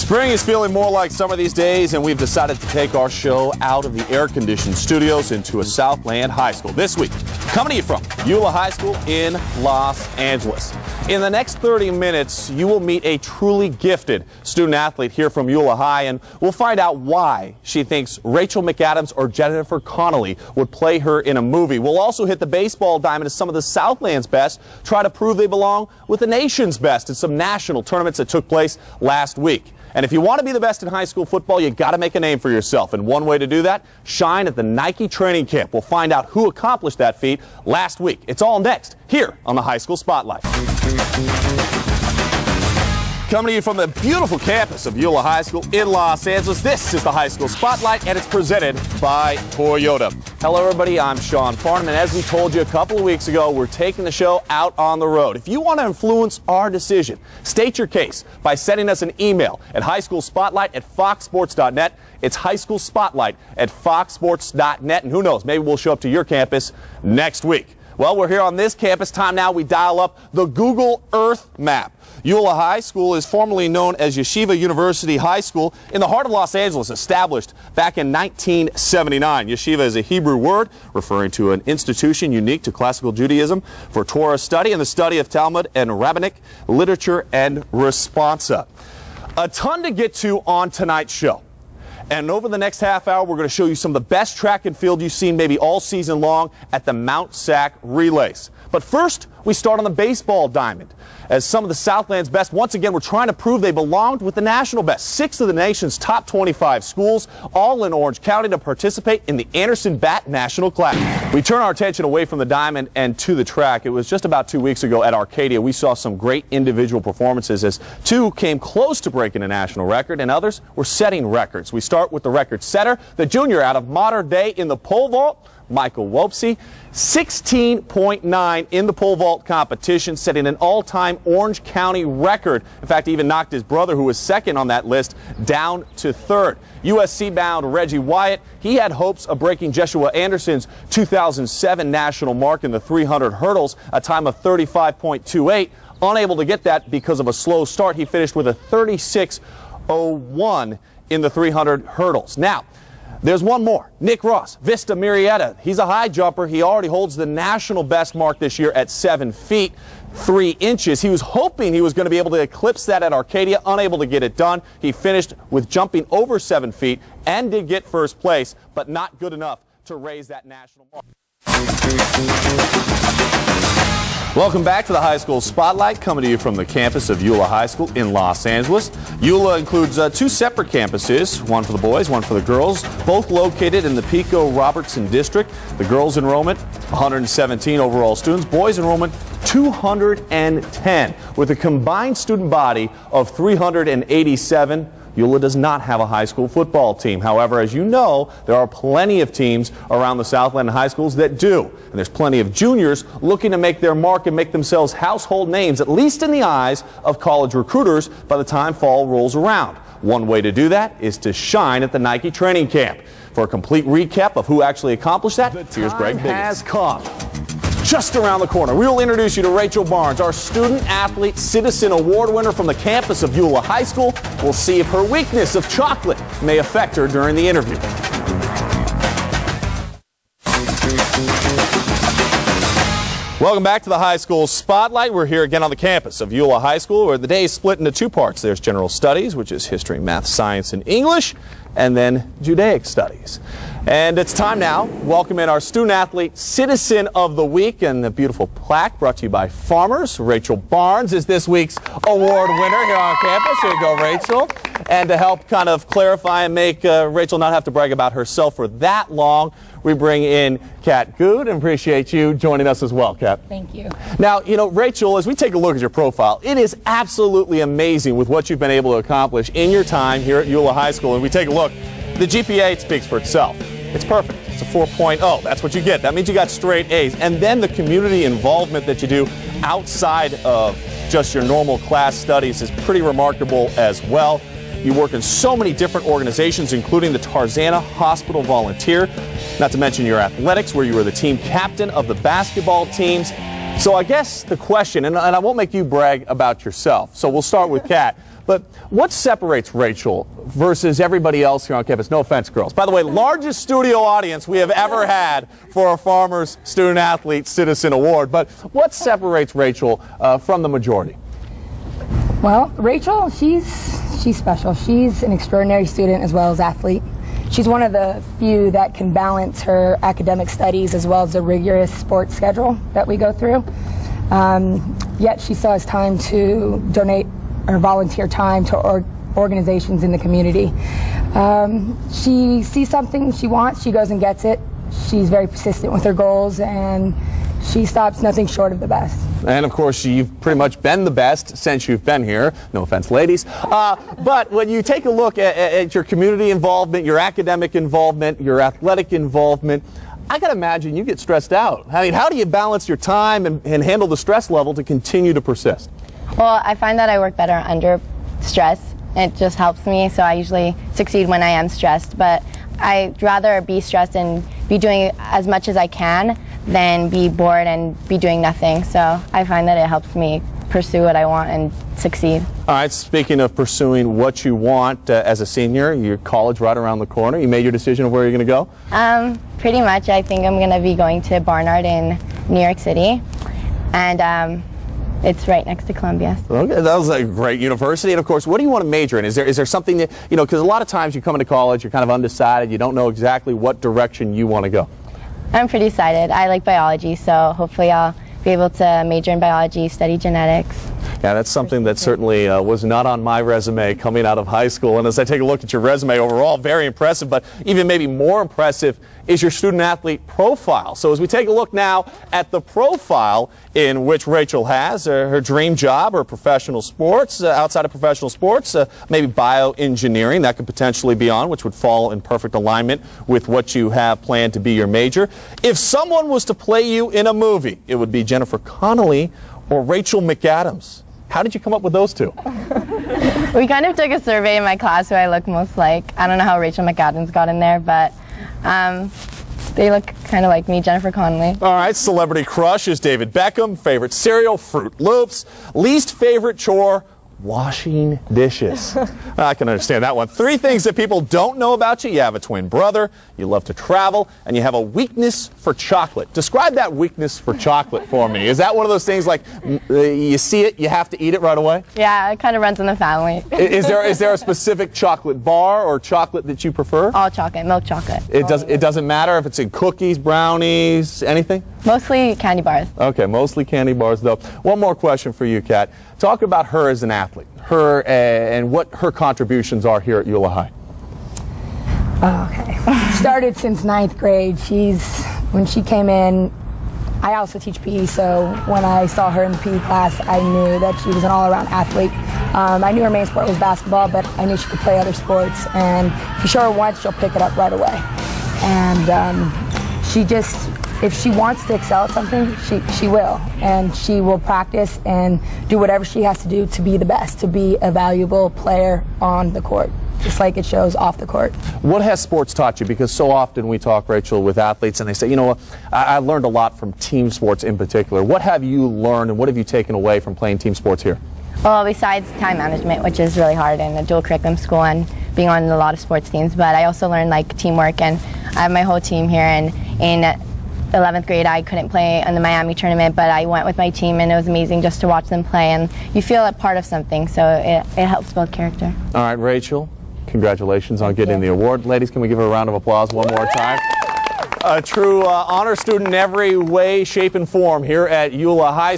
Spring is feeling more like summer these days, and we've decided to take our show out of the air-conditioned studios into a Southland high school. This week, coming to you from Eula High School in Los Angeles. In the next 30 minutes, you will meet a truly gifted student-athlete here from Eula High, and we'll find out why she thinks Rachel McAdams or Jennifer Connelly would play her in a movie. We'll also hit the baseball diamond as some of the Southland's best try to prove they belong with the nation's best in some national tournaments that took place last week. And if you want to be the best in high school football, you got to make a name for yourself. And one way to do that, shine at the Nike training camp. We'll find out who accomplished that feat last week. It's all next here on the High School Spotlight. Coming to you from the beautiful campus of Eula High School in Los Angeles, this is the High School Spotlight, and it's presented by Toyota. Hello, everybody. I'm Sean Farnham, and as we told you a couple of weeks ago, we're taking the show out on the road. If you want to influence our decision, state your case by sending us an email at highschoolspotlight@foxsports.net. It's highschoolspotlight@foxsports.net, and who knows, maybe we'll show up to your campus next week. Well, we're here on this campus. Time now we dial up the Google Earth map. Eula High School is formerly known as Yeshiva University High School in the heart of Los Angeles, established back in 1979. Yeshiva is a Hebrew word referring to an institution unique to classical Judaism for Torah study and the study of Talmud and rabbinic literature and responsa. A ton to get to on tonight's show. And over the next half hour, we're going to show you some of the best track and field you've seen maybe all season long at the Mount Sac Relays. But first, we start on the baseball diamond. As some of the Southland's best, once again, we're trying to prove they belonged with the national best. 6 of the nation's top 25 schools, all in Orange County, to participate in the Anderson Bat National Classic. We turn our attention away from the diamond and to the track. It was just about 2 weeks ago at Arcadia. We saw some great individual performances as 2 came close to breaking a national record and others were setting records. We start with the record setter, the junior out of Modern Day in the pole vault, Michael Wopsy, 16.9 in the pole vault competition, setting an all-time Orange County record. In fact, he even knocked his brother, who was second on that list, down to third. USC-bound Reggie Wyatt, he had hopes of breaking Jeshua Anderson's 2007 national mark in the 300 hurdles, a time of 35.28. Unable to get that because of a slow start, he finished with a 36.01 in the 300 hurdles. Now, there's one more. Nick Ross, Vista Marietta. He's a high jumper. He already holds the national best mark this year at 7 feet, 3 inches. He was hoping he was going to be able to eclipse that at Arcadia, unable to get it done. He finished with jumping over 7 feet and did get first place, but not good enough to raise that national mark. Welcome back to the High School Spotlight, coming to you from the campus of Eula High School in Los Angeles. Eula includes 2 separate campuses, one for the boys, one for the girls, both located in the Pico Robertson district. The girls' enrollment, 117 overall students, boys' enrollment, 210. With a combined student body of 387, Eula does not have a high school football team. However, as you know, there are plenty of teams around the Southland high schools that do. And there's plenty of juniors looking to make their mark and make themselves household names, at least in the eyes of college recruiters, by the time fall rolls around. One way to do that is to shine at the Nike training camp. For a complete recap of who actually accomplished that, here's Greg Biggins. Has come. Just around the corner, we will introduce you to Rachel Barnes, our Student Athlete Citizen Award winner from the campus of Eula High School. We'll see if her weakness of chocolate may affect her during the interview. Welcome back to the High School Spotlight. We're here again on the campus of Eula High School, where the day is split into 2 parts. There's general studies, which is history, math, science, and English, and then Judaic studies. And it's time now. Welcome in our Student Athlete Citizen of the Week, and the beautiful plaque brought to you by Farmers. Rachel Barnes is this week's award winner here on campus. Here you go, Rachel. And to help kind of clarify and make Rachel not have to brag about herself for that long, we bring in Kat Good, and appreciate you joining us as well, Kat. Thank you. Now, you know, Rachel, as we take a look at your profile, it is absolutely amazing with what you've been able to accomplish in your time here at Eula High School. And we take a look, the GPA speaks for itself. It's perfect. It's a 4.0. That's what you get. That means you got straight A's. And then the community involvement that you do outside of just your normal class studies is pretty remarkable as well. You work in so many different organizations, including the Tarzana Hospital Volunteer, not to mention your athletics, where you were the team captain of the basketball teams. So I guess the question, and I won't make you brag about yourself, so we'll start with Kat, but what separates Rachel versus everybody else here on campus? No offense, girls. By the way, largest studio audience we have ever had for a Farmers Student Athlete Citizen Award, but what separates Rachel from the majority? Well, Rachel, she's special. She's an extraordinary student as well as athlete. She's one of the few that can balance her academic studies as well as a rigorous sports schedule that we go through. Yet she still has time to donate or volunteer time to organizations in the community. She sees something she wants, she goes and gets it. She's very persistent with her goals, and she stops nothing short of the best. And of course, you've pretty much been the best since you've been here. No offense, ladies. But when you take a look at your community involvement, your academic involvement, your athletic involvement, I can imagine you get stressed out. I mean, how do you balance your time and handle the stress level to continue to persist? Well, I find that I work better under stress. It just helps me, so I usually succeed when I am stressed. But I'd rather be stressed and be doing as much as I can than be bored and be doing nothing. So I find that it helps me pursue what I want and succeed. All right, speaking of pursuing what you want as a senior, your college right around the corner. You made your decision of where you're going to go? Pretty much. I think I'm going to be going to Barnard in New York City. And it's right next to Columbia. Okay, that was a great university. And of course, what do you want to major in? Is there something that, you know, because a lot of times you come into college, you're kind of undecided, you don't know exactly what direction you want to go. I'm pretty excited. I like biology, so hopefully I'll be able to major in biology, study genetics. Yeah, that's something that certainly was not on my resume coming out of high school. And as I take a look at your resume overall, very impressive, but even maybe more impressive is your student athlete profile. So as we take a look now at the profile in which Rachel has, her dream job or professional sports, outside of professional sports, maybe bioengineering, that could potentially be on, which would fall in perfect alignment with what you have planned to be your major. If someone was to play you in a movie, it would be Jennifer Connelly or Rachel McAdams. How did you come up with those two? We kind of took a survey in my class who I look most like. I don't know how Rachel McAdams got in there, but they look kind of like me, Jennifer Connelly. All right, celebrity crush is David Beckham. Favorite cereal, Fruit Loops. Least favorite chore, washing dishes. I can understand that one. 3 things that people don't know about you. You have a twin brother, you love to travel, and you have a weakness for chocolate. Describe that weakness for chocolate for me. Is that one of those things like you see it, you have to eat it right away? Yeah, it kind of runs in the family. Is there a specific chocolate bar or chocolate that you prefer? All chocolate, milk chocolate. It doesn't matter if it's in cookies, brownies, anything? Mostly candy bars. Okay, mostly candy bars though. One more question for you, Kat. Talk about her as an athlete, her and what her contributions are here at Eula High. Okay. Started since 9th grade. When she came in, I also teach PE, so when I saw her in the PE class, I knew that she was an all-around athlete. I knew her main sport was basketball, but I knew she could play other sports, and if you show her once, she'll pick it up right away. And if she wants to excel at something, she will. And she will practice and do whatever she has to do to be the best, to be a valuable player on the court, just like it shows off the court. What has sports taught you? Because so often we talk, Rachel, with athletes and they say, you know what, I learned a lot from team sports in particular. What have you learned and what have you taken away from playing team sports here? Well, besides time management, which is really hard in a dual curriculum school and being on a lot of sports teams, but I also learned like teamwork, and I have my whole team here, and in 11th grade I couldn't play in the Miami tournament, but I went with my team and it was amazing just to watch them play, and you feel a part of something, so it helps build character. All right, Rachel, congratulations on getting the award. Ladies, can we give her a round of applause one more time? A true honor student in every way, shape, and form here at Eula High.